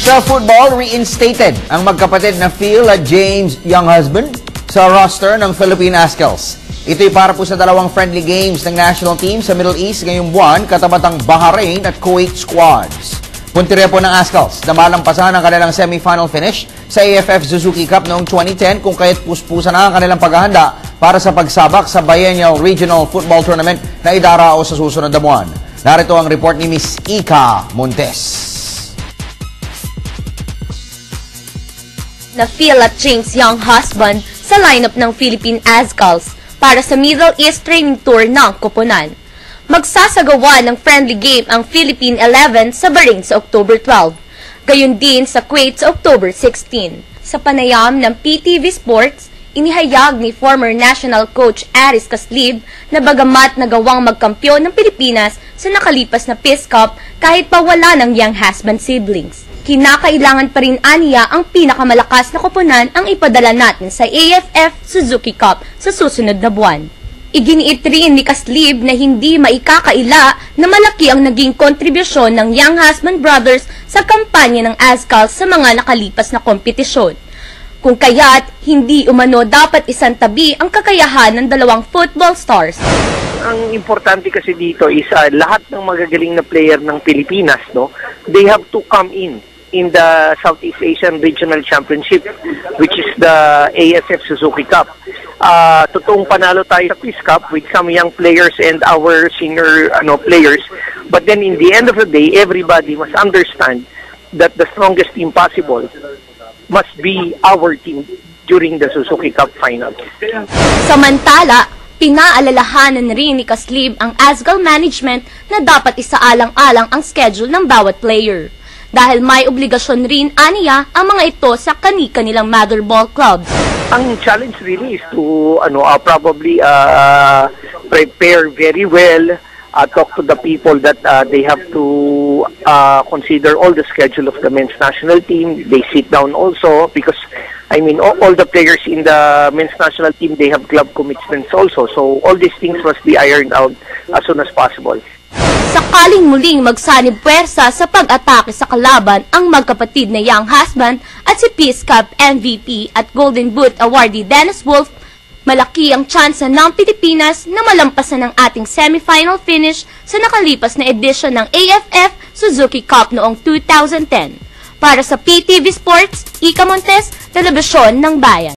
Sa football, reinstated ang magkapatid na Phil at James Younghusband sa roster ng Philippine Azkals. Ito'y para po sa dalawang friendly games ng national team sa Middle East ngayong buwan, katapat ang Bahrain at Kuwait squads. Puntirya po ng Azkals na malampasan ang kanilang semi-final finish sa AFF Suzuki Cup noong 2010 kung kaya't puspusan na ang kanilang paghahanda para sa pagsabak sa Biennial Regional Football Tournament na idarao sa susunod na buwan. Narito ang report ni Miss Ika Montes. Na Phil at James Younghusband sa lineup ng Philippine Azkals para sa Middle East Training Tour ng Koponan. Magsasagawa ng friendly game ang Philippine 11 sa Bahrain sa October 12, gayon din sa Kuwait sa October 16. Sa panayam ng PTV Sports, inihayag ni former national coach Aris Caslib na bagamat nagawang magkampiyon ng Pilipinas sa nakalipas na Peace Cup kahit pa wala ng Younghusband siblings. Kinakailangan pa rin aniya ang pinakamalakas na koponan ang ipadala natin sa AFF Suzuki Cup sa susunod na buwan. Iginiit rin ni Caslib na hindi maikakaila na malaki ang naging kontribusyon ng Younghusband brothers sa kampanya ng Azkals sa mga nakalipas na kompetisyon. Kung kaya't hindi umano dapat isantabi ang kakayahan ng dalawang football stars. Ang importante kasi dito is lahat ng magagaling na player ng Pilipinas, no, they have to come in the Southeast Asian Regional Championship, which is the ASF Suzuki Cup. Totoong panalo tayo sa Peace Cup with some young players and our senior players. But then in the end of the day, everybody must understand that the strongest team possible must be our team during the Suzuki Cup final. Samantala, pinaalalahanan rin ni Caslib ang Azkal management na dapat isaalang-alang ang schedule ng bawat player. Dahil may obligasyon rin aniya ang mga ito sa kani-kanilang mother ball clubs. Ang challenge really is to probably prepare very well, talk to the people that they have to consider all the schedule of the men's national team. They sit down also because I mean all the players in the men's national team, they have club commitments also. So all these things must be ironed out as soon as possible. Sakaling muling magsanib puwersa sa pag-atake sa kalaban ang magkapatid na Younghusband at si Peace Cup MVP at Golden Boot awardee Dennis Wolf, malaki ang tsansa ng Pilipinas na malampasan ang ating semi-final finish sa nakalipas na edisyon ng AFF Suzuki Cup noong 2010. Para sa PTV Sports, Ika Montes, Telebisyon ng Bayan.